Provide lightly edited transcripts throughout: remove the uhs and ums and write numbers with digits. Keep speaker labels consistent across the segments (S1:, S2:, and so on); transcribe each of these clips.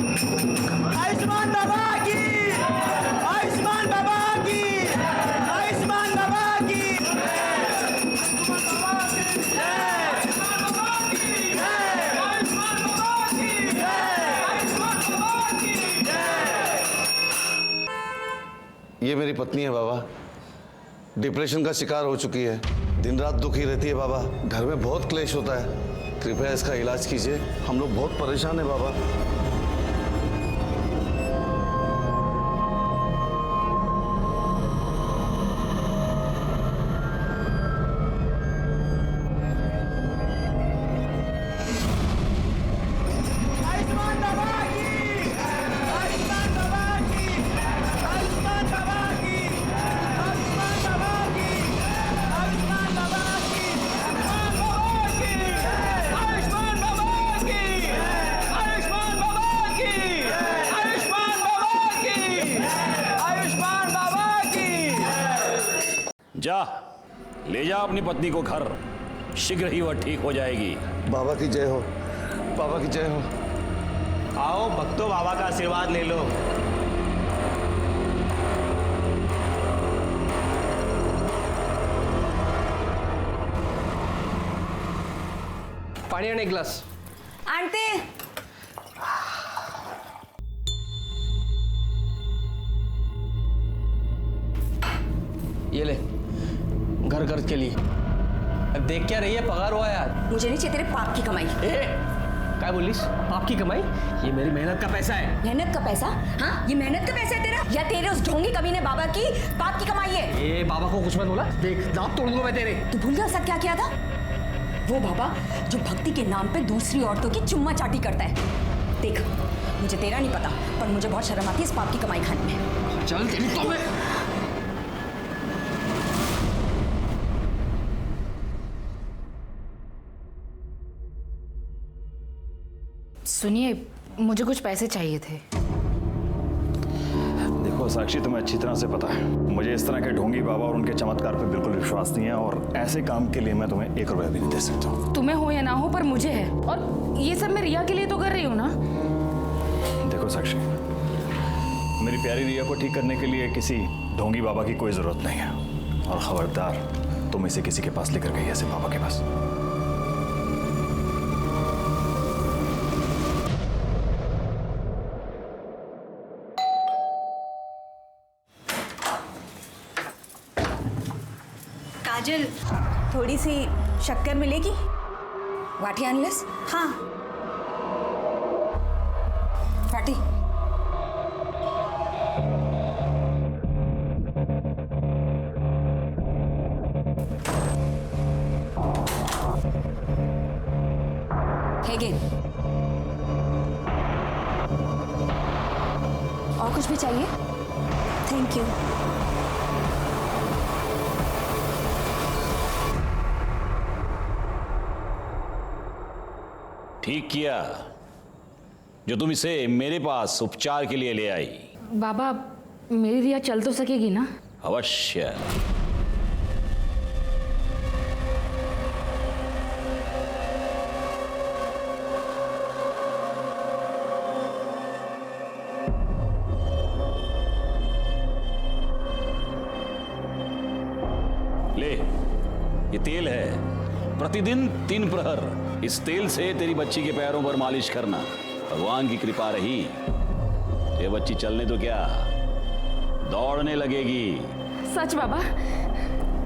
S1: आयुष्मान बाबा की, आयुष्मान बाबा की, आयुष्मान बाबा की,
S2: ये मेरी पत्नी है बाबा, डिप्रेशन का शिकार हो चुकी है, दिन रात दुखी रहती है बाबा, घर में बहुत क्लेश होता है, कृपया इसका इलाज कीजिए, हम लोग बहुत परेशान हैं बाबा।
S3: जा, ले जा अपनी पत्नी को घर, शीघ्र ही वह ठीक हो जाएगी।
S2: बाबा की जय हो, बाबा की जय हो।
S1: आओ भक्तों, बाबा का आशीर्वाद ले लो।
S4: पानी आने एक गिलास।
S5: आंटी,
S4: ये ले, घर खर्च के लिए। अब देख क्या रही है, पगार हुआ है आज।
S5: मुझे नहीं चाहिए तेरे पाप की कमाई।
S4: क्या बोलिस? पाप की कमाई? ये मेरी मेहनत का पैसा है।
S5: मेहनत का पैसा? हाँ, ये मेहनत का पैसा है तेरा या तेरे उस ढोंगी कमीने बाबा की पाप की कमाई है?
S4: ए बाबा को कुछ मत बोला, देख दांत तोड़ दूंगा मैं तेरे।
S5: तू भूल गया सब क्या किया था? वो बाबा जो भक्ति के नाम पे दूसरी औरतों की चुम्मा चाटी करता है। देख, मुझे तेरा नहीं पता, पर मुझे बहुत शर्म आती है इस पाप की कमाई खाने में।
S4: चल तेरी तो मैं।
S6: सुनिए, मुझे कुछ पैसे चाहिए थे।
S3: देखो साक्षी, तुम्हें अच्छी तरह से पता है मुझे इस तरह के ढोंगी बाबा और उनके चमत्कार पे बिल्कुल विश्वास नहीं है, और ऐसे काम के लिए मैं तुम्हें 1 रुपया भी नहीं दे सकता हूँ।
S6: तुम्हें हो या ना हो, पर मुझे है, और ये सब मैं रिया के लिए तो कर रही हूँ ना।
S3: देखो साक्षी, मेरी प्यारी रिया को ठीक करने के लिए किसी ढोंगी बाबा की कोई जरूरत नहीं है, और खबरदार तुम इसे किसी के पास लेकर गई ऐसे बाबा के पास।
S5: काजल, थोड़ी सी शक्कर मिलेगी? वाटी अनलेस? हाँ, वाटी। और कुछ भी चाहिए? Thank you.
S3: ठीक किया जो तुम इसे मेरे पास उपचार के लिए ले आई।
S6: बाबा, मेरी रिया चल तो सकेगी ना?
S3: अवश्य। ले, ये तेल है, प्रतिदिन 3 प्रहर इस तेल से तेरी बच्ची के पैरों पर मालिश करना। भगवान की कृपा रही, ये बच्ची चलने तो क्या, दौड़ने लगेगी।
S6: सच बाबा?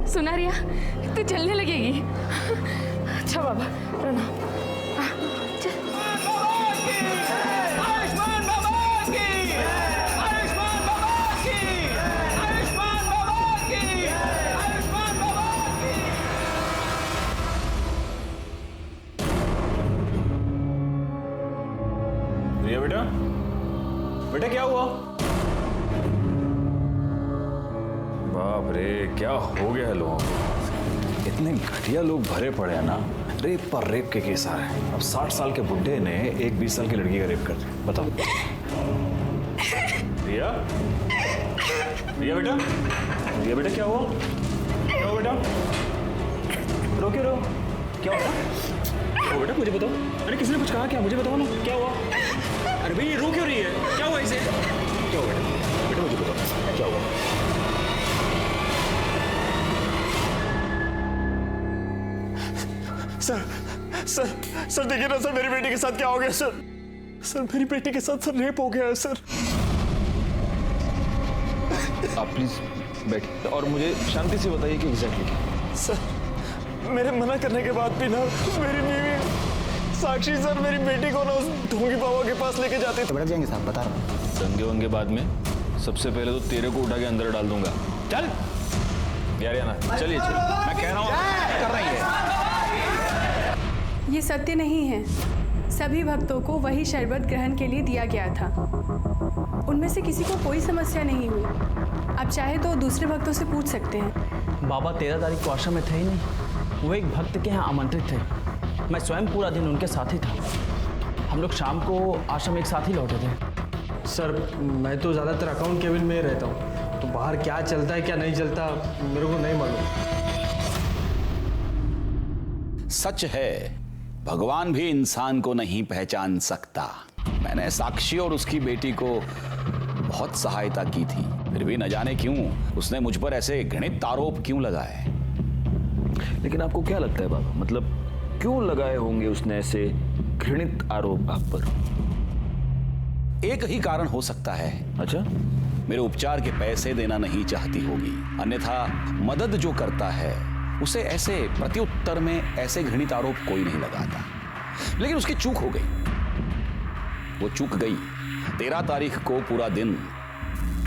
S6: सुना रिया, तू चलने लगेगी? अच्छा बाबा, प्रणाम।
S3: रिया बेटा, बेटा क्या हुआ? बाप रे, क्या हो गया है लोगों को? इतने घटिया लोग भरे पड़े हैं ना, रेप पर रेप के केस आ रहे हैं। अब 60 साल के बुड्ढे ने एक 20 साल की लड़की का रेप कर दिया, बताओ। रिया, रिया बेटा, रिया बेटा क्या हुआ? क्या हुआ बेटा? रो क्यों रो? क्या हुआ? ओ बेटा मुझे बताओ। अरे किसी ने कुछ कहा क्या? मुझे बताओ ना, क्या हुआ? अरे भाई रो क्यों रही
S1: सर देखिए ना सर, मेरी बेटी के साथ क्या हो गया सर, मेरी बेटी के साथ सर रेप हो गया है सर।
S7: आप प्लीज बैठिए और मुझे शांति से बताइए कि एग्जैक्टली क्या।
S1: सर मेरे मना करने के बाद भी ना मेरी बीवी साक्षी सर मेरी बेटी को ना उस ढोंगी बाबा के पास लेके जाते थे।
S8: बैठ जाएंगे साहब, बता रहा हूँ।
S7: दंगे वंगे बाद में, सबसे पहले तो तेरे को उठा के अंदर डाल दूंगा। चल यार ना, चलिए मैं कह रहा हूँ कर रही है।
S9: ये सत्य नहीं है। सभी भक्तों को वही शरबत ग्रहण के लिए दिया गया था। उनमें से किसी को कोई समस्या नहीं हुई। आप चाहे तो दूसरे भक्तों से पूछ सकते हैं।
S4: बाबा 13 तारीख को आश्रम में थे ही नहीं, वो एक भक्त के यहाँ आमंत्रित थे। मैं स्वयं पूरा दिन उनके साथ ही था। हम लोग शाम को आश्रम एक साथ ही लौटे थे।
S8: सर मैं तो ज़्यादातर अकाउंट केबिन में रहता हूँ, तो बाहर क्या चलता है क्या नहीं चलता मेरे को नहीं मालूम।
S3: सच है, भगवान भी इंसान को नहीं पहचान सकता। मैंने साक्षी और उसकी बेटी को बहुत सहायता की थी, फिर भी न जाने क्यों उसने मुझ पर ऐसे घृणित आरोप क्यों लगाए।
S7: लेकिन आपको क्या लगता है बाबा, मतलब क्यों लगाए होंगे उसने ऐसे घृणित आरोप आप पर?
S3: एक ही कारण हो सकता है।
S7: अच्छा,
S3: मेरे उपचार के पैसे देना नहीं चाहती होगी, अन्यथा मदद जो करता है उसे ऐसे प्रत्युत्तर में ऐसे घृणित आरोप कोई नहीं लगाता। लेकिन उसकी चूक हो गई, वो चूक गई। 13 तारीख को पूरा दिन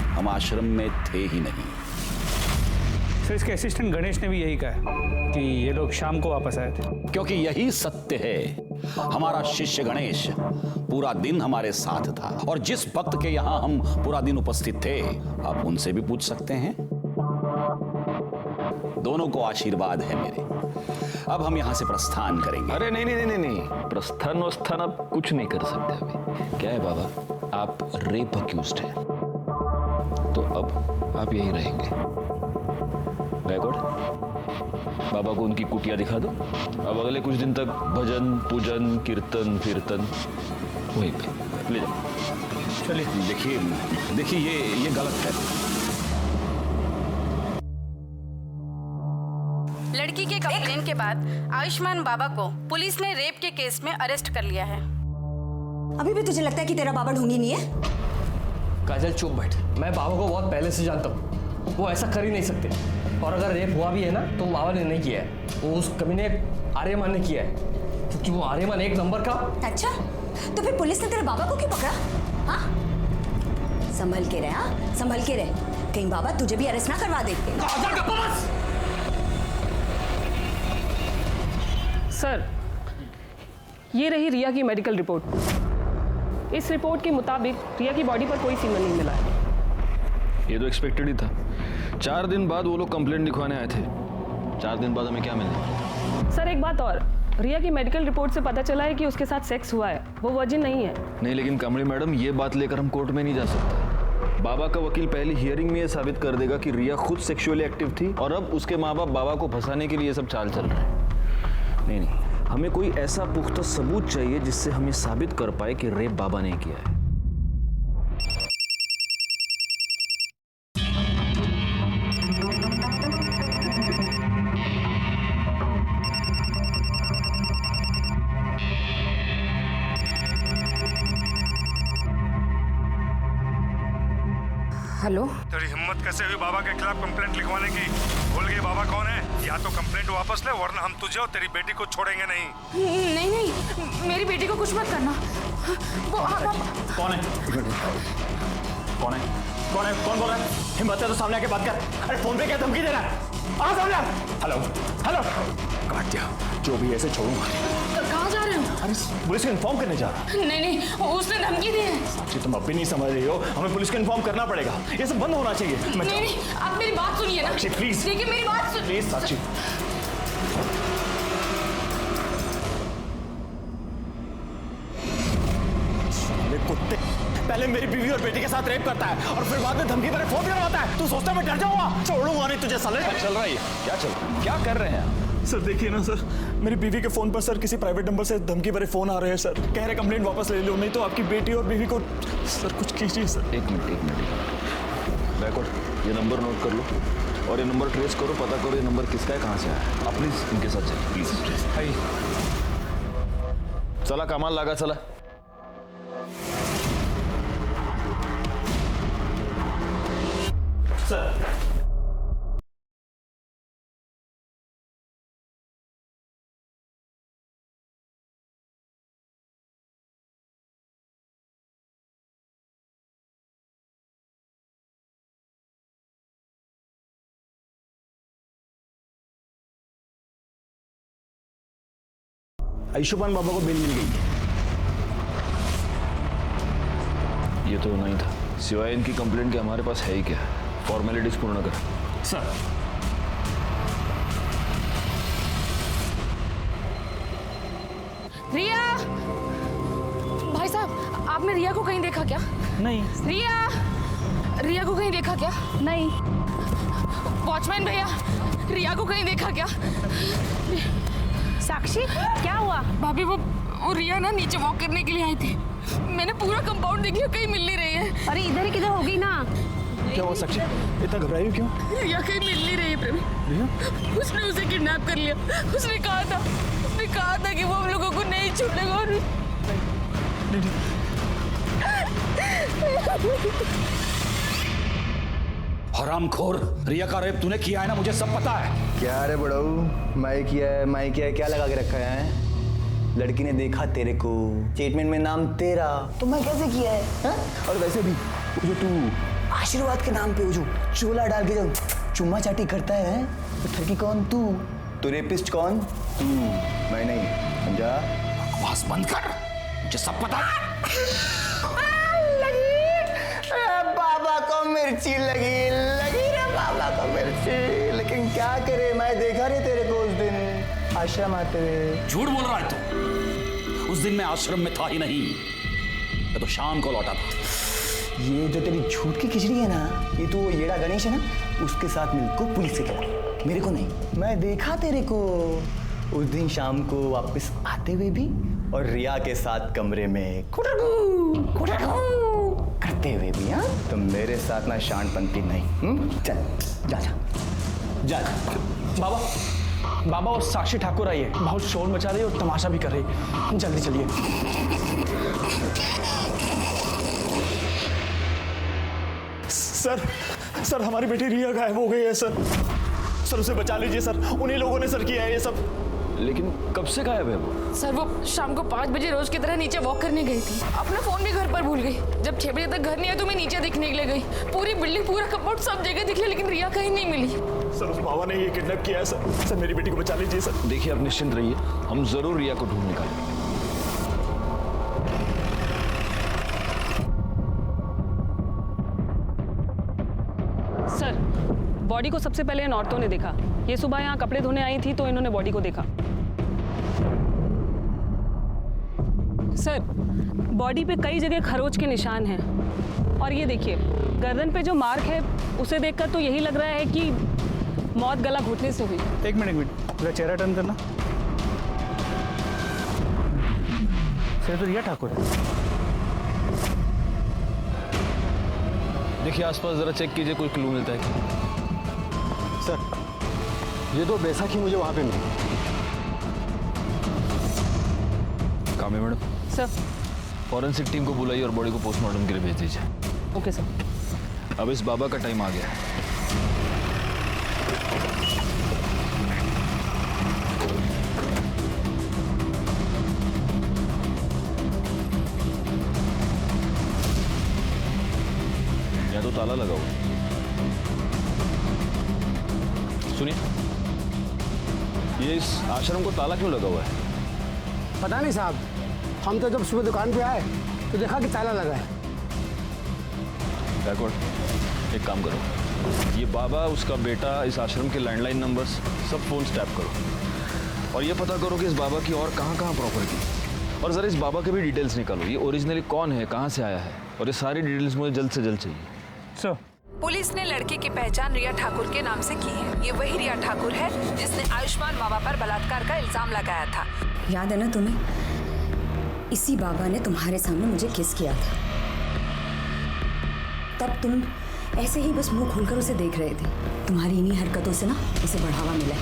S3: हम आश्रम में थे ही नहीं।
S10: सर इसके असिस्टेंट गणेश ने भी यही कहा कि ये लोग शाम को वापस आए थे।
S3: क्योंकि यही सत्य है, हमारा शिष्य गणेश पूरा दिन हमारे साथ था और जिस भक्त के यहां हम पूरा दिन उपस्थित थे, आप उनसे भी पूछ सकते हैं। दोनों को आशीर्वाद है मेरे। अब हम यहां से प्रस्थान करेंगे।
S7: अरे नहीं, प्रस्थान वस्थान आप कुछ नहीं कर सकते अभी। क्या है बाबा, आप रेप अक्यूज्ड हैं, तो अब आप यहीं रहेंगे। बैकवर्ड, बाबा को उनकी कुटिया दिखा दो। अब अगले कुछ दिन तक भजन पूजन कीर्तन कीर्तन वहीं पे ले जाओ।
S3: चलिए देखिए ये गलत है।
S11: लड़की के कंप्लेन के बाद आयुष्मान बाबा को पुलिस ने रेप के केस में अरेस्ट कर लिया है।
S5: अभी भी तुझे लगता है कि तेरा बाबा ढोंगी नहीं है?
S4: काजल चुप बैठ। मैं बाबा को बहुत पहले से जानता हूँ, वो ऐसा कर ही नहीं सकते। और अगर रेप हुआ भी है ना तो बाबा ने नहीं किया है, वो उस कमीने आर्यमान ने किया है, क्योंकि वो आर्यमान एक नंबर का।
S5: अच्छा, तो फिर पुलिस ने तेरे बाबा को क्यों पकड़ा? हाँ, संभल के रहे। हाँ, संभल के रहे, कहीं बाबा तुझे भी अरेस्ट ना करवा देते।
S6: सर, ये रही रिया की मेडिकल रिपोर्ट। इस रिपोर्ट के मुताबिक रिया की बॉडी पर कोई सीमन नहीं मिला है।
S7: ये तो एक्सपेक्टेड ही था। 4 दिन बाद वो लोग कंप्लेंट लिखवाने आए थे, 4 दिन बाद हमें क्या मिलने?
S6: सर एक बात और, रिया की मेडिकल रिपोर्ट से पता चला है कि उसके साथ सेक्स हुआ है, वो वर्जिन नहीं है।
S7: नहीं, लेकिन कमली मैडम ये बात लेकर हम कोर्ट में नहीं जा सकते। बाबा का वकील पहली हियरिंग में ये साबित कर देगा कि रिया खुद सेक्सुअली एक्टिव थी और अब उसके माँ बाप बाबा को फंसाने के लिए सब चाल चल रहे हैं। नहीं, हमें कोई ऐसा पुख्ता सबूत चाहिए जिससे हम ये साबित कर पाए कि रेप बाबा ने किया है।
S6: हेलो,
S10: तेरी हिम्मत कैसे हुई बाबा के खिलाफ कंप्लेंट लिखवाने की? भूल गई बाबा कौन है? या तो कंप्लेंट वापस ले, वरना हम तुझे और तेरी बेटी को छोड़ेंगे नहीं।
S6: नहीं, मेरी बेटी को कुछ मत करना। वो
S3: कौन है? कौन बोल रहा है? हिम्मत है तो सामने आके बात कर। अरे फोन पे क्या धमकी दे रहा है? आ सामने। हेलो, काट दिया। जो भी ऐसे छोड़ूंगा।
S6: कहाँ जा रहे हो?
S3: अरे पुलिस को इन्फॉर्म करने जा रहा।
S6: नहीं, उसने धमकी दी है।
S3: साक्षी, तुम अब भी नहीं समझ रही हो, हमें पुलिस को इन्फॉर्म करना पड़ेगा। ये सब बंद होना चाहिए।
S6: नहीं, आप मेरी बात सुनिए ना।
S3: साक्षी प्लीज,
S6: देखिए मेरी बात सुनिए।
S3: प्लीज साक्षी। कुत्ते, पहले मेरी बीवी और बेटी के साथ रेप करता है और फिर बाद में धमकी भरे फोन करवाता है। तू सोचता मैं डर जाऊंगा? छोड़ूंगा नहीं तुझे साले।
S7: चल रहा है क्या चल रहा है? क्या कर रहे हैं?
S1: सर देखिए ना सर, मेरी बीवी के फोन पर सर किसी प्राइवेट नंबर से धमकी भरे फोन आ रहे हैं सर। कह रहे कंप्लेंट वापस ले लो, नहीं तो आपकी बेटी और बीवी को। सर कुछ कीजिए सर।
S7: एक मिनट बैकवर्ड, ये नंबर नोट कर लो। और ये नंबर ट्रेस करो, पता करो ये नंबर किसका है, कहाँ से आया है। आप प्लीज इनके साथ चलिए, प्लीज।
S8: हाय
S7: चला कमाल लगा, चला।
S1: सर
S12: आयुष्मान बाबा को बेल मिल गई है।
S7: ये तो नहीं था, सिवाय इनकी कंप्लेंट के हमारे पास है ही क्या। फॉर्मेलिटीज पूर्ण कर।
S12: सर
S6: रिया, भाई साहब आपने रिया को कहीं देखा क्या?
S12: नहीं।
S6: रिया को कहीं देखा क्या?
S9: नहीं।
S6: वॉचमैन भैया, रिया को कहीं देखा क्या?
S9: साक्षी क्या हुआ?
S6: भाभी वो रिया ना नीचे वॉक करने के लिए आई थी। मैंने पूरा कंपाउंड देख लिया, कहीं मिल नहीं रही है।
S9: अरे इधर ही किधर होगी ना।
S12: क्या हुआ साक्षी, इतना घबराई हो क्यों?
S6: रिया कहीं मिल नहीं रही है प्रेमी। उसने उसे किडनैप कर लिया। उसने कहा था कि वो हम लोगों को नहीं छोड़ेगा। और
S3: हरामखोर, रिया का रेप तूने किया है ना, मुझे सब पता है।
S13: क्या रे बड़ाऊ, मैं किया है, क्या लगा के रखा है? लड़की ने देखा तेरे को, स्टेटमेंट में नाम तेरा, तो मैं कैसे किया है हा? और वैसे भी वो जो तू आशीर्वाद के नाम पे वो जो चोला डाल के जो चुम्मा चाटी करता है, तो ठगी कौन तू? तो रेपिस्ट कौन? तू, मैं नहीं, समझा?
S3: बकवास बंद कर, मुझे सब पता है।
S13: बाबा को मिर्ची लगी रे बाबा को मिर्ची। लेकिन क्या करे, मैं देखा नहीं तेरे को उस दिन आश्रम आते हुए।
S3: झूठ बोल रहा है तू। उस दिन मैं आश्रम में था ही नहीं, मैं तो शाम को लौटा था।
S13: ये जो तेरी झूठ की खिचड़ी है ना, ये तो येड़ा गणेश है ना, उसके साथ मिलको पुलिस से गया, मेरे को नहीं। मैं देखा तेरे को उस दिन शाम को वापस आते हुए भी, और रिया के साथ कमरे में करते हुए भी। हाँ, तो मेरे साथ ना शानपंती नहीं। चल जा जा जा।
S12: बाबा वो साक्षी ठाकुर आई है, बहुत शोर मचा रही है और तमाशा भी कर रही है, जल्दी चलिए।
S1: सर हमारी बेटी रिया गायब हो गई है सर उसे बचा लीजिए सर। उन्हीं लोगों ने सर किया है ये सब।
S7: लेकिन कब से गायब है वो?
S6: सर वो शाम को 5 बजे रोज की तरह नीचे वॉक करने गई थी। अपना फोन भी घर पर भूल गई। जब 6 बजे तक घर नहीं आया तो मैं नीचे दिखने के लिए गई। पूरी बिल्डिंग, पूरा कंपाउंड, सब जगह दिख लिया, लेकिन रिया कहीं नहीं मिली।
S1: सर उस बाबा ने ये किडनैप किया है सर मेरी बेटी को बचा लीजिए सर।
S7: देखिए आप निश्चिंत रहिए, हम जरूर रिया को ढूंढ निकालेंगे।
S6: सर बॉडी को सबसे पहले इन औरतों ने देखा। ये सुबह यहाँ कपड़े धोने आई थी तो इन्होंने बॉडी को देखा। सर बॉडी पे कई जगह खरोच के निशान हैं, और ये देखिए गर्दन पे जो मार्क है उसे देखकर तो यही लग रहा है कि मौत गला घुटने से हुई।
S12: एक मिनट, पूरा चेहरा टर्न करना। सर तो रिया ठाकुर है।
S7: देखिए आसपास जरा चेक कीजिए, कोई क्लू मिलता है क्या?
S12: सर ये तो बैसाखी मुझे वहां पे मिली।
S7: कामे मैडम,
S6: सर
S7: फॉरेंसिक टीम को बुलाइए और बॉडी को पोस्टमार्टम के लिए भेज दीजिए।
S6: Okay sir.
S7: अब इस बाबा का टाइम आ गया है। या तो ताला लगा हुआ। सुनिए, ये इस आश्रम को ताला क्यों लगा हुआ है?
S12: पता नहीं साहब, हम तो जब सुबह दुकान पे आए तो देखा कि ताला लगा है।
S7: बैकवर्ड, एक काम करो, ये बाबा, उसका बेटा, इस आश्रम के लैंडलाइन नंबर्स सब फोन टैप करो और ये पता करो कि इस बाबा की और कहाँ प्रॉपर्टी, और जरा इस बाबा के भी डिटेल्स निकालो। ये ओरिजिनली कौन है, कहाँ से आया है, और ये सारी डिटेल्स मुझे जल्द से जल्द चाहिए।
S12: सर
S11: पुलिस ने लड़के की पहचान रिया ठाकुर के नाम से की है। ये वही रिया ठाकुर है जिसने आयुष्मान बाबा पर बलात्कार का इल्जाम लगाया था।
S5: याद है ना तुम्हें? इसी बाबा ने तुम्हारे सामने मुझे किस किया था। तब तुम ऐसे ही बस मुंह खोलकर उसे देख रहे थे। तुम्हारी इन्हीं हरकतों से ना उसे बढ़ावा मिला है।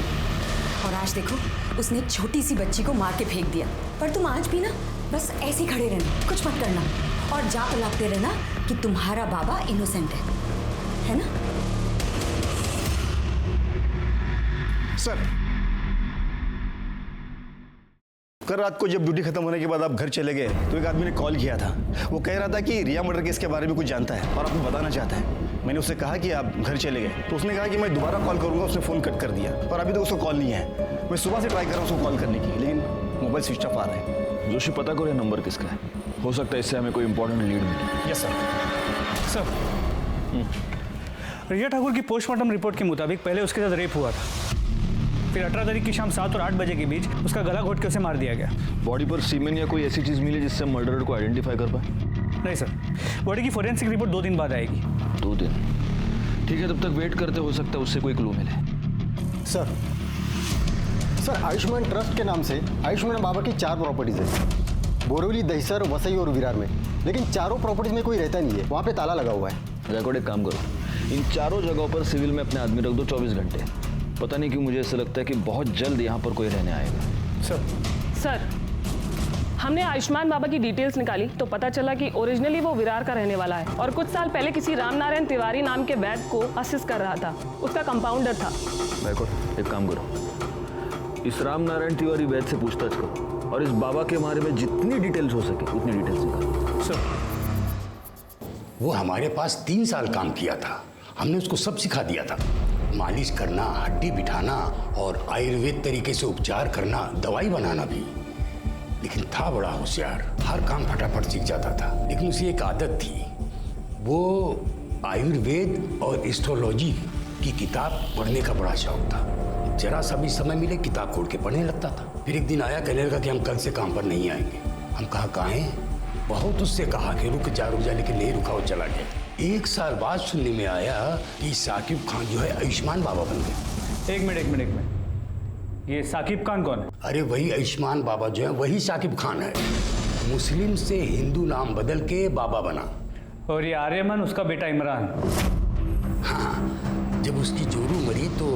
S5: और आज देखो, उसने एक छोटी सी बच्ची को मार के फेंक दिया। पर तुम आज भी ना बस ऐसे ही खड़े रहना, कुछ मत करना और जाप लगते रहना कि तुम्हारा बाबा इनोसेंट है ना?
S14: सर, कल रात को जब ड्यूटी खत्म होने के बाद आप घर चले गए तो एक आदमी ने कॉल किया था। वो कह रहा था कि रिया मर्डर केस के बारे में कुछ जानता है और आपको बताना चाहता है। मैंने उससे कहा कि आप घर चले गए तो उसने कहा कि मैं दोबारा कॉल करूंगा। उसने फ़ोन कट कर दिया और अभी तक उसको कॉल नहीं है। मैं सुबह से ट्राई कर रहा हूँ उसको कॉल करने की, लेकिन मोबाइल स्विच ऑफ आ रहा है।
S7: जोशी, पता करो ये नंबर किसका है। हो सकता है इससे हमें कोई इंपॉर्टेंट लीड मिले।
S1: Yes sir. रिया ठाकुर की पोस्टमार्टम रिपोर्ट के मुताबिक पहले उसके साथ रेप हुआ था, फिर 18 तारीख की शाम 7 और 8 बजे के बीच उसका गला घोट के उसे मार दिया गया।
S7: बॉडी पर सीमेन या कोई ऐसी चीज मिली जिससे मर्डरर को आइडेंटिफाई कर पाए?
S1: नहीं सर, बॉडी की फोरेंसिक रिपोर्ट 2 दिन बाद आएगी।
S7: 2 दिन? ठीक है, तब तक वेट करते, हो सकता है उससे कोई क्लू मिले।
S12: सर आयुष्मान ट्रस्ट के नाम से आयुष्मान बाबा की 4 प्रॉपर्टीज है, बोरीवली, दहिसर, वसई और विरार में। लेकिन चारों प्रॉपर्टीज में कोई रहता नहीं है, वहाँ पे ताला लगा हुआ है।
S7: गायकवाड़, एक काम करो, इन चारों जगहों पर सिविल में अपने आदमी रख दो 24 घंटे। पता नहीं क्यों मुझे ऐसा लगता है कि बहुत जल्द यहाँ पर कोई रहने आएगा।
S6: सर, हमने आयुष्मान बाबा की डिटेल्स निकाली तो पता चला कि ओरिजिनली वो विरार का रहने वाला है और कुछ साल पहले किसी रामनारायण तिवारी नाम के वैद्य को असिस्ट कर रहा था। उसका कंपाउंडर था।
S7: गायकवाड़, एक काम करो, इस रामनारायण तिवारी वैद्य से पूछताछ करो और इस बाबा के बारे में जितनी डिटेल्स हो सके उतनी डिटेल्स निकालो।
S15: सर, वो हमारे पास 3 साल काम किया था। हमने उसको सब सिखा दिया था, मालिश करना, हड्डी बिठाना और आयुर्वेद तरीके से उपचार करना, दवाई बनाना भी। लेकिन था बड़ा होशियार, हर काम फटाफट सीख जाता था। लेकिन उसे एक आदत थी, वो आयुर्वेद और एस्ट्रोलॉजी की किताब पढ़ने का बड़ा शौक था। जरा सा भी समय मिले किताब खोल के पढ़ने लगता था। फिर एक दिन आया, कहने लगा कि हम कल से काम पर नहीं आएंगे। हम कहा काहे? बहुत उससे कहा कि रुक जा, लेकिन नहीं रुका, वो चला गया। 1 साल बाद सुनने में आया कि साकिब खान जो है आयुष्मान बाबा बन गए।
S1: एक मिनट, ये साकिब खान कौन है?
S15: अरे वही आयुष्मान बाबा जो है वही साकिब खान है। मुस्लिम से हिंदू नाम बदल के बाबा बना।
S1: और ये आर्यमन उसका बेटा इमरान।
S15: हाँ, जब उसकी जोरू मरी तो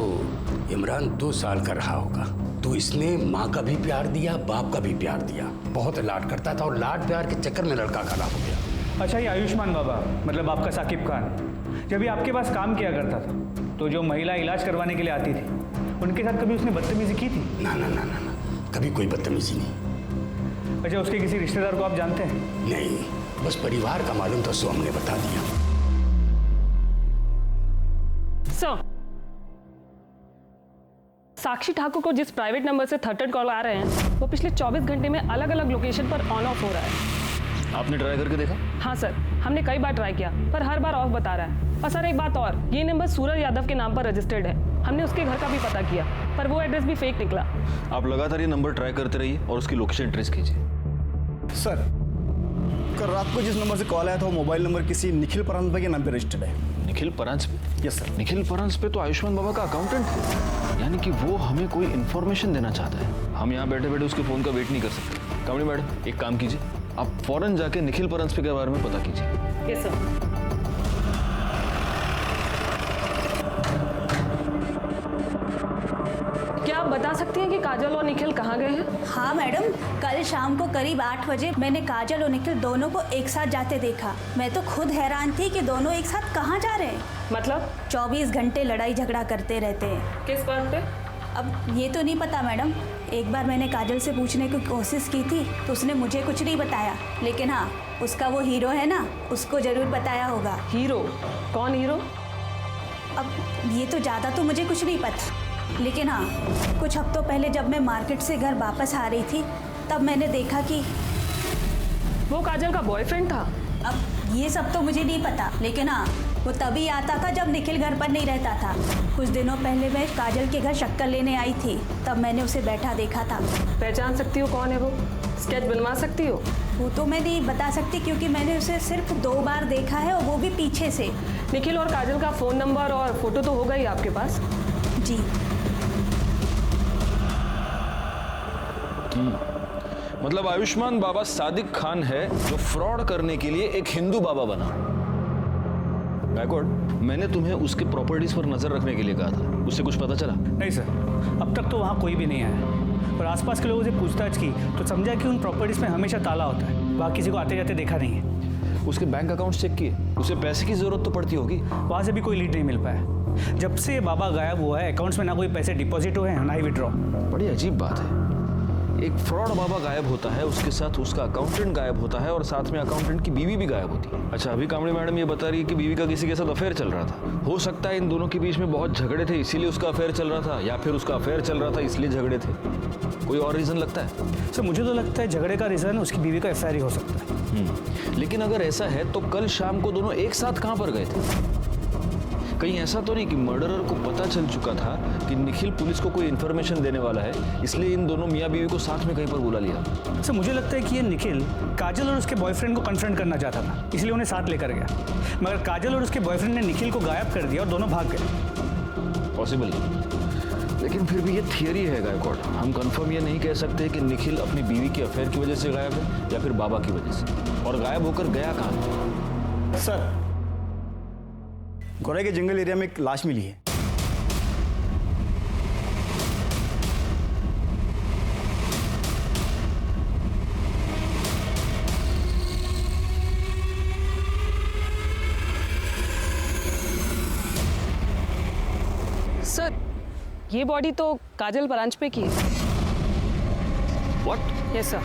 S15: इमरान 2 साल का रहा होगा। तो इसने माँ का भी प्यार दिया, बाप का भी प्यार दिया। बहुत लाड करता था और लाड प्यार के चक्कर में लड़का खराब हो गया।
S1: अच्छा, ये आयुष्मान बाबा मतलब आपका साकिब खान जब भी आपके पास काम किया करता था तो जो महिला इलाज करवाने के लिए आती थी उनके साथ कभी उसने बदतमीजी की थी?
S15: ना, कभी कोई बदतमीजी नहीं।
S1: अच्छा, उसके किसी रिश्तेदार को आप जानते हैं?
S15: नहीं, बस परिवार का मालूम था, सो हमने बता दिया।
S6: साक्षी ठाकुर को जिस प्राइवेट नंबर से थर्ड कॉल आ रहे हैं वो पिछले 24 घंटे में अलग अलग लोकेशन पर ऑन ऑफ हो रहा है।
S7: आपने ट्राई करके देखा?
S6: हाँ सर, हमने कई बार ट्राई किया पर हर बार ऑफ बता रहा है। और सर एक बात और, ये नंबर सूरज यादव के नाम पर रजिस्टर्ड है। हमने उसके घर का भी पता किया पर वो एड्रेस भी फेक निकला।
S7: आप लगातार ये नंबर ट्राई करते रहिए और उसकी लोकेशन ट्रेस कीजिए।
S14: सर, कल रात को जिस नंबर से कॉल आया था वो मोबाइल नंबर किसी निखिल परांजपे के नाम पे रजिस्टर्ड है।
S7: निखिल परांजपे?
S14: Yes sir.
S7: निखिल परांजपे तो आयुष्मान बाबा का अकाउंटेंट है, यानी कि वो हमें कोई इन्फॉर्मेशन देना चाहता है। हम यहाँ बैठे बैठे उसके फोन का वेट नहीं कर सकते। कामड़ी मैडम, एक काम कीजिए, आप फौरन जाके निखिल परांजपे के बारे में पता कीजिए।
S6: Yes sir. क्या आप बता सकती हैं कि काजल और निखिल कहाँ गए हैं?
S16: हाँ मैडम, कल शाम को करीब 8 बजे मैंने काजल और निखिल दोनों को एक साथ जाते देखा। मैं तो खुद हैरान थी कि दोनों एक साथ कहाँ जा रहे हैं।
S6: मतलब
S16: 24 घंटे लड़ाई झगड़ा करते रहते हैं।
S6: किस बात पे?
S16: अब ये तो नहीं पता मैडम। एक बार मैंने काजल से पूछने की कोशिश की थी तो उसने मुझे कुछ नहीं बताया, लेकिन हाँ, उसका वो हीरो है ना, उसको जरूर बताया होगा।
S6: हीरो? कौन हीरो?
S16: अब ये तो ज़्यादा तो मुझे कुछ नहीं पता, लेकिन हाँ, कुछ हफ्तों पहले जब मैं मार्केट से घर वापस आ रही थी तब मैंने देखा कि
S6: वो काजल का बॉयफ्रेंड था।
S16: अब ये सब तो मुझे नहीं पता, लेकिन हाँ, वो तभी आता था जब निखिल घर पर नहीं रहता था। कुछ दिनों पहले मैं काजल के घर शक्कर लेने आई थी, तब मैंने उसे बैठा देखा था।
S6: पहचान सकती हो कौन है वो? स्केच बनवा सकती हो?
S16: वो तो मैं नहीं बता सकती क्योंकि मैंने उसे सिर्फ 2 बार देखा है और वो भी पीछे से।
S6: निखिल और काजल का फ़ोन नंबर और फोटो तो होगा ही आपके पास?
S16: जी।
S7: मतलब आयुष्मान बाबा सादिक खान है जो फ्रॉड करने के लिए एक हिंदू बाबा बना। गायकवाड़, मैंने तुम्हें उसके प्रॉपर्टीज पर नजर रखने के लिए कहा था, उससे कुछ पता चला?
S1: नहीं सर, अब तक तो वहाँ कोई भी नहीं आया। और आसपास के लोगों से पूछताछ की तो समझा कि उन प्रॉपर्टीज में हमेशा ताला होता है, वहाँ किसी को आते जाते देखा नहीं है।
S7: उसके बैंक अकाउंट चेक किए? उसे पैसे की जरूरत तो पड़ती होगी।
S1: वहाँ से भी कोई लीड नहीं मिल पाया। जब से बाबा गायब हुआ है अकाउंट्स में ना कोई पैसे डिपॉजिट हुए हैं ना ही विड्रॉ।
S7: बड़ी अजीब बात है, एक फ्रॉड बाबा गायब होता है, उसके साथ उसका अकाउंटेंट गायब होता है और साथ में अकाउंटेंट की बीवी भी गायब होती है। अच्छा, अभी कामड़ी मैडम ये बता रही है कि बीवी का किसी के साथ अफेयर चल रहा था। हो सकता है इन दोनों के बीच में बहुत झगड़े थे इसीलिए उसका अफेयर चल रहा था, या फिर उसका अफेयर चल रहा था इसलिए झगड़े थे। कोई और रीजन लगता है?
S1: सर मुझे तो लगता है झगड़े का रीजन उसकी बीवी का एफआईआर ही हो सकता है।
S7: लेकिन अगर ऐसा है तो कल शाम को दोनों एक साथ कहां पर गए थे? कहीं ऐसा तो नहीं कि मर्डरर को पता चल चुका था कि निखिल पुलिस को कोई इन्फॉर्मेशन देने वाला है, इसलिए इन दोनों मियाँ बीवी को साथ में कहीं पर बुला लिया?
S1: सर मुझे लगता है कि ये निखिल काजल और उसके बॉयफ्रेंड को कन्फ्रंट करना चाहता था, इसलिए उन्हें साथ लेकर गया। मगर काजल और उसके बॉयफ्रेंड ने निखिल को गायब कर दिया और दोनों भाग गए।
S7: पॉसिबल नहीं, लेकिन फिर भी ये थियरी है गायकवाड़। हम कंफर्म ये नहीं कह सकते कि निखिल अपनी बीवी के अफेयर की वजह से गायब है या फिर बाबा की वजह से। और गायब होकर गया कहाँ?
S14: सर, गोरे के जंगल एरिया में एक लाश मिली है।
S6: सर ये बॉडी तो काजल ब्रांच पे की है।
S7: व्हाट?
S6: Yes sir.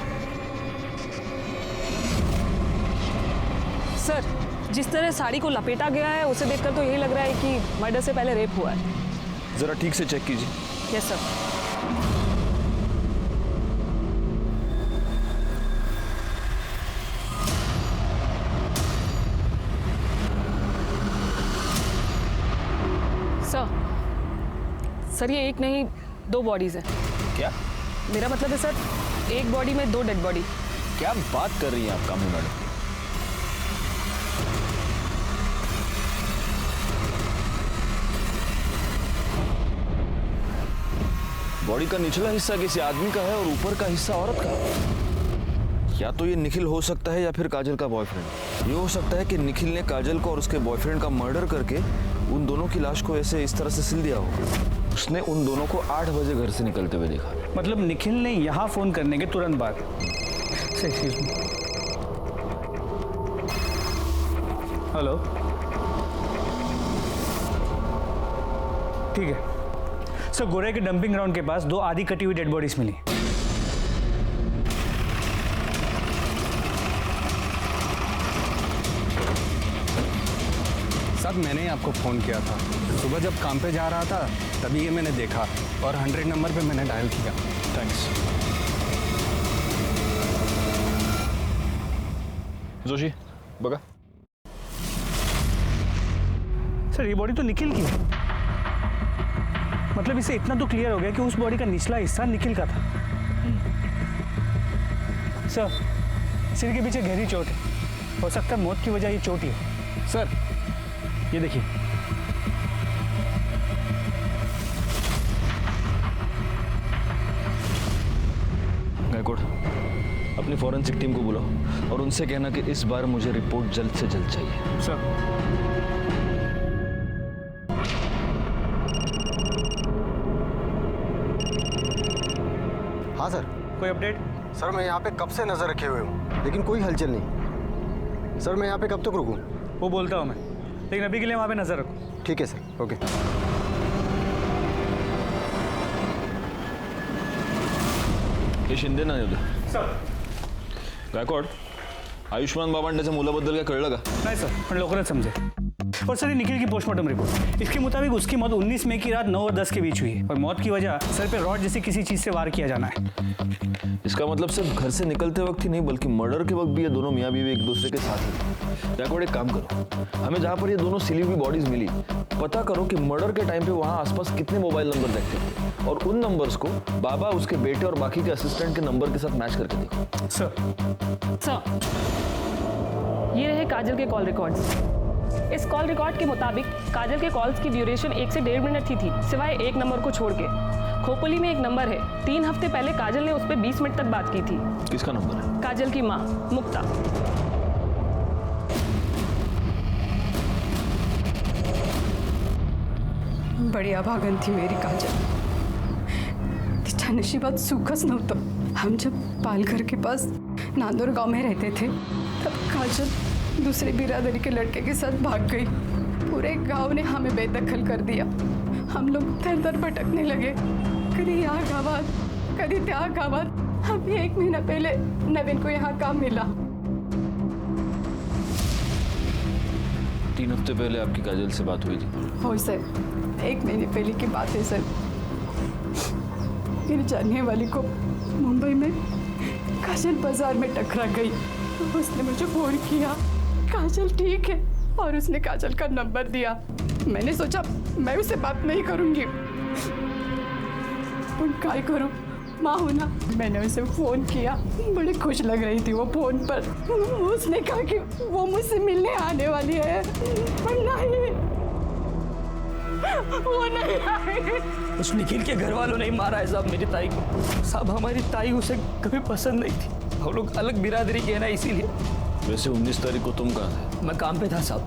S6: सर जिस तरह साड़ी को लपेटा गया है उसे देखकर तो यही लग रहा है कि मर्डर से पहले रेप हुआ है।
S7: जरा ठीक से चेक कीजिए।
S6: Yes sir. सर ये एक नहीं 2 बॉडीज हैं।
S7: क्या?
S6: मेरा मतलब है सर एक बॉडी में 2 डेड बॉडी।
S7: क्या बात कर रही हैं आप कामड़ी मैडम? बॉडी का निचला हिस्सा किसी आदमी का है और ऊपर का हिस्सा औरत का। या तो ये निखिल हो सकता है या फिर काजल का बॉयफ्रेंड। ये हो सकता है कि निखिल ने काजल को और उसके बॉयफ्रेंड का मर्डर करके उन दोनों की लाश को ऐसे इस तरह से सिल दिया होगा। उसने उन दोनों को 8 बजे घर से निकलते हुए देखा।
S1: मतलब निखिल ने यहाँ फोन करने के तुरंत बाद। हेलो, ठीक है सर। गोरे के डंपिंग ग्राउंड के पास 2 आधी कटी हुई डेड बॉडीज मिली।
S17: साहब मैंने ही आपको फ़ोन किया था। सुबह जब काम पे जा रहा था तभी ये मैंने देखा और 100 नंबर पे मैंने डायल किया।
S7: थैंक्स। जोशी बघा।
S1: सर ये बॉडी तो निखिल की है। मतलब इससे इतना तो क्लियर हो गया कि उस बॉडी का निचला हिस्सा निखिल का था। सर सिर के पीछे गहरी चोट है, हो सकता है मौत की वजह ये चोट ही है। सर ये देखिए।
S7: गायकवाड़ अपनी फॉरेंसिक टीम को बुलाओ और उनसे कहना कि इस बार मुझे रिपोर्ट जल्द से जल्द चाहिए।
S1: सर
S12: हाँ सर।
S1: कोई अपडेट?
S12: सर मैं यहाँ पे कब से नजर रखे हुए हूँ लेकिन कोई हलचल नहीं। सर मैं यहाँ पे कब तक रुकूँ?
S1: वो बोलता हूँ मैं, लेकिन अभी के लिए वहाँ पे नजर रखो।
S12: ठीक है सर, ओके।
S7: हे शिंदे ना होते
S1: सर।
S7: गायकवाड आयुष्मान बाबांड्याच्या मुलाबद्दल काय कळलं का?
S1: नहीं सर, पण लवकरच समझे। और सर ये निखिल की पोस्टमार्टम रिपोर्ट, इसके मुताबिक उसकी मौत 19 मई की रात 9 और 10 के बीच हुई है और मौत की वजह सर पे रॉड जैसी किसी चीज से वार किया जाना है।
S7: इसका मतलब सिर्फ घर से निकलते वक्त ही नहीं बल्कि मर्डर के वक्त भी ये दोनों मियाँ बीवी एक दूसरे के साथ हैं। गायकवाड एक काम करो, हमें जहाँ पर ये दोनों सिली हुई बॉडीज मिली पता करो कि मर्डर के टाइम पे वहाँ आसपास कितने मोबाइल नंबर देखते थे और उन नंबर्स को बाबा, उसके बेटे और बाकी के असिस्टेंट के नंबर के साथ मैच करके देखो।
S6: सर ये रहे काजल के कॉल रिकॉर्ड्स। इस कॉल रिकॉर्ड के मुताबिक काजल के कॉल्स की ड्यूरेशन 1 से 1.5 मिनट की थी, सिवाय एक नंबर को छोड़ के। खोपोली में एक नंबर है, 3 हफ्ते पहले काजल ने उस पर 20 मिनट तक बात की थी।
S7: किसका नंबर है?
S6: काजल की माँ मुक्ता।
S9: बड़ी अभागन थी मेरी काजल। तिच्या नशिबात सुखच नव्हतं। हम जब पालघर के पास नांदोर गांव में रहते थे तब काजल दूसरे बिरादरी के लड़के के साथ भाग गई। पूरे गांव ने हमें बेदखल कर दिया। हम लोग दर दर भटकने लगे, कभी यहाँ गावात कभी त्या गावात। अभी 1 महीना पहले नवीन को यहाँ काम मिला।
S7: 3 हफ्ते पहले आपकी काजल से बात हुई थी?
S9: हो सर, 1 महीने पहले की बात है सर। मेरी जानने वाली को मुंबई में काजल बाजार में टकरा गई। उसने मुझे फोन किया, काजल ठीक है, और उसने काजल का नंबर दिया। मैंने सोचा मैं उससे बात नहीं करूंगी, पर क्या करूं, माँ हूं ना। मैंने उसे फोन किया, बड़ी खुश लग रही थी वो फोन पर। उसने कहा कि वो मुझसे मिलने आने वाली है, पर नहीं, वो नहीं आई।
S4: उस निखिल के घर वालों ने मारा है साहब मेरी ताई को। साहब हमारी ताई उसे कभी पसंद नहीं थी। हम लोग अलग बिरादरी के हैं ना, इसीलिए।
S3: वैसे 19 तारीख को तुम कहाँ थे?
S4: मैं काम पे था साहब।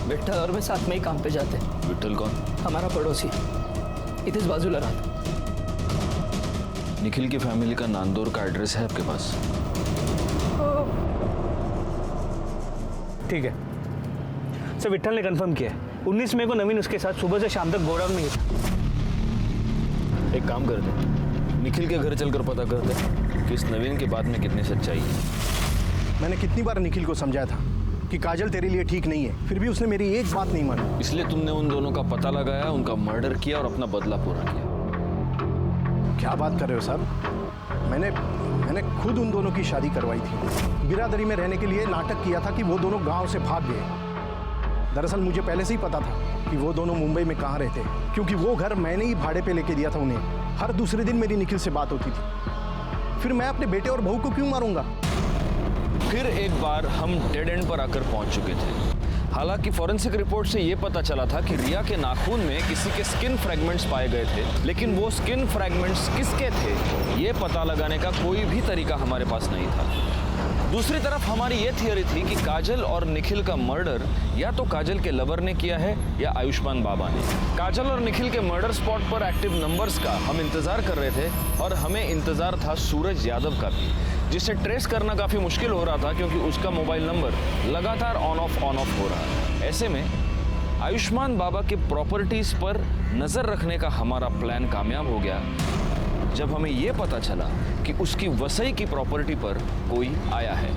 S4: विट्ठल और मैं साथ में ही काम पे जाते।
S3: विट्ठल कौन?
S4: हमारा पड़ोसी, इधर बाजूला रहा।
S7: निखिल की फैमिली का नांदौर का एड्रेस है आपके पास?
S1: ठीक है सर, विट्ठल ने कंफर्म किया है। 19 मई को नवीन उसके साथ सुबह से शाम तक गोडाउन में ही था।
S7: एक काम करते, निखिल के घर चलकर पता करते कि इस नवीन की बात में कितनी सच्चाई है।
S14: मैंने कितनी बार निखिल को समझाया था कि काजल तेरे लिए ठीक नहीं है, फिर भी उसने मेरी एक बात नहीं मानी।
S7: इसलिए तुमने उन दोनों का पता लगाया, उनका मर्डर किया और अपना बदला पूरा किया।
S14: क्या बात कर रहे हो साहब? मैंने खुद उन दोनों की शादी करवाई थी। बिरादरी में रहने के लिए नाटक किया था कि वो दोनों गांव से भाग गए। दरअसल मुझे पहले से ही पता था कि वो दोनों मुंबई में कहाँ रहते, क्योंकि वो घर मैंने ही भाड़े पे लेके दिया था उन्हें। हर दूसरे दिन मेरी निखिल से बात होती थी। फिर मैं अपने बेटे और बहू को क्यों मारूंगा?
S7: फिर एक बार हम डेड एंड पर आकर पहुंच चुके थे। हालांकि फॉरेंसिक रिपोर्ट से यह पता चला था कि रिया के नाखून में किसी के स्किन फ्रैगमेंट्स पाए गए थे, लेकिन वो स्किन फ्रैगमेंट्स किसके थे ये पता लगाने का कोई भी तरीका हमारे पास नहीं था। दूसरी तरफ हमारी ये थियरी थी कि काजल और निखिल का मर्डर या तो काजल के लवर ने किया है या आयुष्मान बाबा ने। काजल और निखिल के मर्डर स्पॉट पर एक्टिव नंबर्स का हम इंतजार कर रहे थे, और हमें इंतजार था सूरज यादव का भी, जिसे ट्रेस करना काफी मुश्किल हो रहा था क्योंकि उसका मोबाइल नंबर लगातार ऑन ऑफ हो रहा है। ऐसे में आयुष्मान बाबा के प्रॉपर्टीज पर नजर रखने का हमारा प्लान कामयाब हो गया जब हमें यह पता चला कि उसकी वसई की प्रॉपर्टी पर कोई आया है।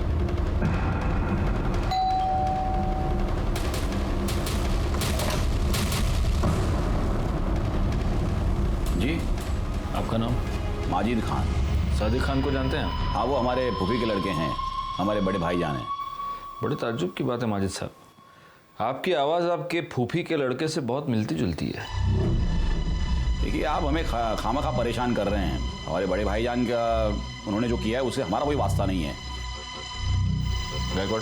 S3: जी,
S7: आपका नाम?
S3: माजिद खान।
S7: सादिक खान को जानते हैं?
S3: हाँ, वो हमारे फूफी के लड़के हैं, हमारे बड़े भाईजान हैं।
S7: बड़े ताज्जुब की बात है माजिद साहब, आपकी आवाज़ आपके फूफी के लड़के से बहुत मिलती जुलती है।
S3: देखिए, आप हमें खामखा परेशान कर रहे हैं। हमारे बड़े भाईजान का उन्होंने जो किया है उससे हमारा कोई वास्ता नहीं है।
S7: गायकवाड़,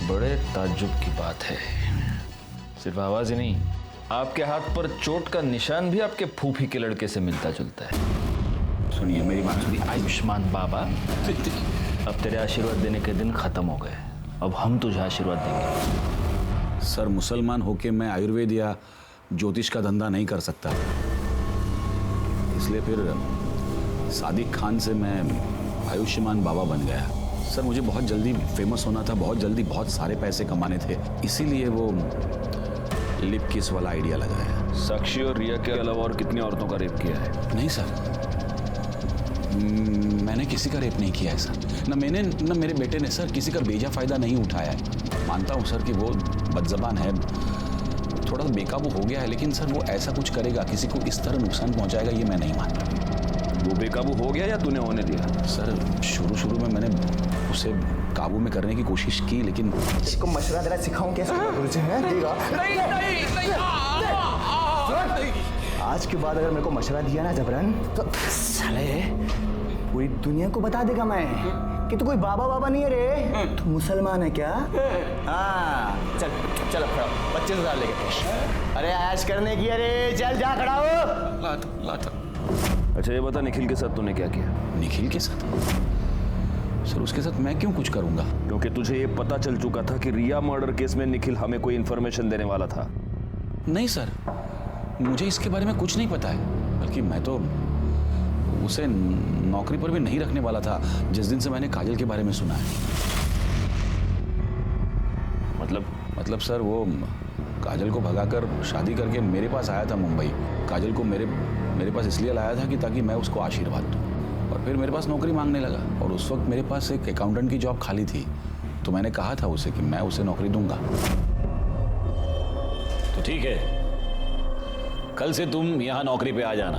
S7: बड़े ताज्जुब की बात है। सिर्फ आवाज ही नहीं, आपके हाथ पर चोट का निशान भी आपके फूफी के लड़के से मिलता जुलता है।
S3: सुनिए मेरी बात सुनिए।
S7: आयुष्मान बाबा, अब तेरे आशीर्वाद देने के दिन खत्म हो गए, अब हम तुझे आशीर्वाद देंगे।
S3: सर, मुसलमान होके मैं आयुर्वेद या ज्योतिष का धंधा नहीं कर सकता, इसलिए फिर सादिक खान से मैं आयुष्मान बाबा बन गया। सर, मुझे बहुत जल्दी फेमस होना था, बहुत जल्दी बहुत सारे पैसे कमाने थे, इसीलिए वो लिप किस वाला आइडिया लगाया।
S7: साक्षी और रिया के अलावा और कितनी औरतों का रेप किया है?
S3: नहीं सर, मैंने किसी का रेप नहीं किया है सर। न मैंने न मेरे बेटे ने सर किसी का बेजा फायदा नहीं उठाया है। मानता हूँ सर कि वो बदज़बान है, थोड़ा बेकाबू हो गया है, लेकिन सर वो ऐसा कुछ करेगा, किसी को इस तरह नुकसान पहुँचाएगा, ये मैं नहीं मानता।
S7: वो बेकाबू हो गया या तूने होने दिया?
S3: सर, शुरू में मैंने उसे काबू में करने की कोशिश की, लेकिन
S13: इसको मशवरा देना सिखाऊं कैसे? आज के बाद अगर मेरे को मशवरा दिया ना जबरन, तो साले पूरी दुनिया को बता देगा मैं कि तू कोई बाबा नहीं है रे, तू मुसलमान है क्या? हाँ, चल 25,000 लेके। अरे ऐश करने की, अरे चल जा खड़ा हो।
S7: अच्छा ये बता, निखिल के साथ तूने क्या किया?
S3: निखिल के साथ सर उसके साथ मैं क्यों कुछ करूंगा?
S7: क्योंकि तुझे ये पता चल चुका था कि रिया मर्डर केस में निखिल हमें कोई इन्फॉर्मेशन देने वाला था।
S3: नहीं सर, मुझे इसके बारे में कुछ नहीं पता है, बल्कि मैं तो उसे नौकरी पर भी नहीं रखने वाला था जिस दिन से मैंने काजल के बारे में सुना है। मतलब सर वो काजल को भगाकर शादी करके मेरे पास आया था मुंबई। काजल को मेरे पास इसलिए लाया था कि ताकि मैं उसको आशीर्वाद दूं, और फिर मेरे पास नौकरी मांगने लगा, और उस वक्त मेरे पास एक अकाउंटेंट की जॉब खाली थी, तो मैंने कहा था उसे कि मैं उसे नौकरी दूंगा। तो ठीक है, कल से तुम यहां नौकरी पे आ जाना।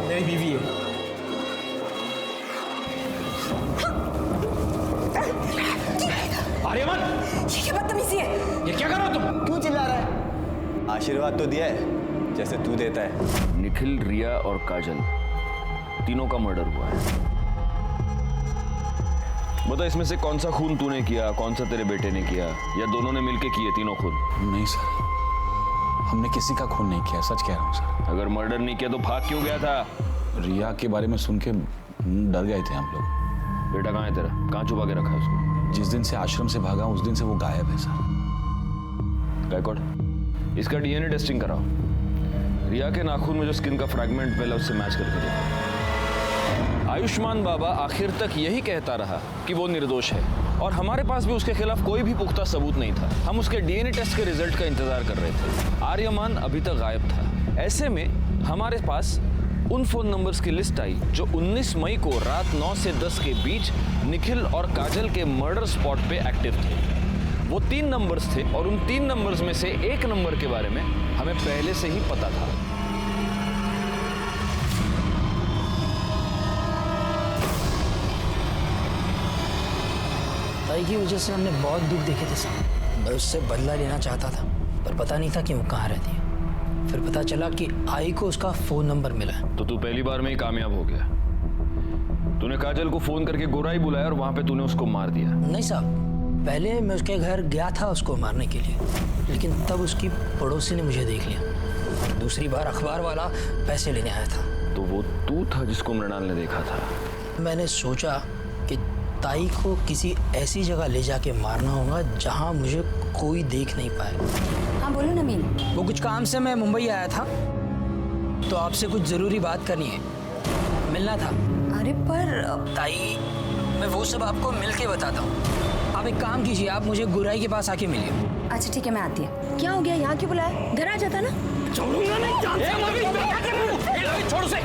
S4: मेरी बीवी है।
S13: आर्यमन,
S5: ये क्या बदतमीजी है?
S13: ये क्या कर रहे हो तुम? क्यों चिल्ला रहा है? आशीर्वाद तो दिया है जैसे तू देता है।
S7: निखिल, रिया और काजल तीनों का मर्डर हुआ है। बता, इसमें से कौन सा खून तूने किया, कौन सा तेरे बेटे ने किया, या दोनों ने मिलके किए तीनों खून?
S3: नहीं सर, हमने किसी का खून नहीं किया, सच कह रहा हूँ सर।
S7: अगर मर्डर नहीं किया तो भाग क्यों गया था?
S3: रिया के बारे में सुन के डर गए थे हम लोग।
S7: बेटा कहाँ है तेरा? कहाँ छुपा के रखा है उसको?
S3: जिस दिन से आश्रम से भागा उस दिन से वो गायब है सर।
S7: गायकवाड़, इसका डीएनए टेस्टिंग कराओ। रिया के नाखून में जो स्किन का फ्रैगमेंट मिला उससे मैच करके देखो। आयुष्मान बाबा आखिर तक यही कहता रहा कि वो निर्दोष है, और हमारे पास भी उसके खिलाफ कोई भी पुख्ता सबूत नहीं था। हम उसके डीएनए टेस्ट के रिजल्ट का इंतजार कर रहे थे। आर्यमान अभी तक गायब था। ऐसे में हमारे पास उन फोन नंबर्स की लिस्ट आई जो 19 मई को रात 9 से 10 के बीच निखिल और काजल के मर्डर स्पॉट पे एक्टिव थे। वो 3 नंबर्स थे, और उन 3 नंबर्स में से एक नंबर के बारे में हमें पहले से ही पता था।
S18: ताई की वजह से हमने बहुत दुख देखे थे साहब। मैं उससे बदला लेना चाहता था, पर पता नहीं था कि वो कहाँ रहती है। फिर पता चला कि आई को उसका फोन नंबर मिला है।
S7: तो तू पहली बार में ही कामयाब हो गया। तूने काजल को फोन करके गोराई बुलाया और वहां पे तूने उसको मार दिया।
S18: नहीं साहब, पहले मैं उसके घर गया था उसको मारने के लिए, लेकिन तब उसकी पड़ोसी ने मुझे देख लिया। दूसरी बार अखबार वाला पैसे लेने आया था।
S7: तो वो तू था जिसको मृणाल ने देखा था?
S18: मैंने सोचा कि ताई को किसी ऐसी जगह ले जाके मारना होगा जहां मुझे कोई देख नहीं पाए।
S5: हाँ बोलो नमीन।
S18: वो कुछ काम से मैं मुंबई आया था, तो आपसे कुछ जरूरी बात करनी है, मिलना था।
S5: अरे पर
S18: ताई, मैं वो सब आपको मिल के बताता हूँ। आप एक काम कीजिए, आप मुझे गुराई के पास आके मिलिए।
S5: अच्छा ठीक है, मैं आती है। क्या हो गया, यहाँ क्यों बुलाया? घर आ जाता ना।
S18: छोड़ूंगा नहीं। छोड़ उसे।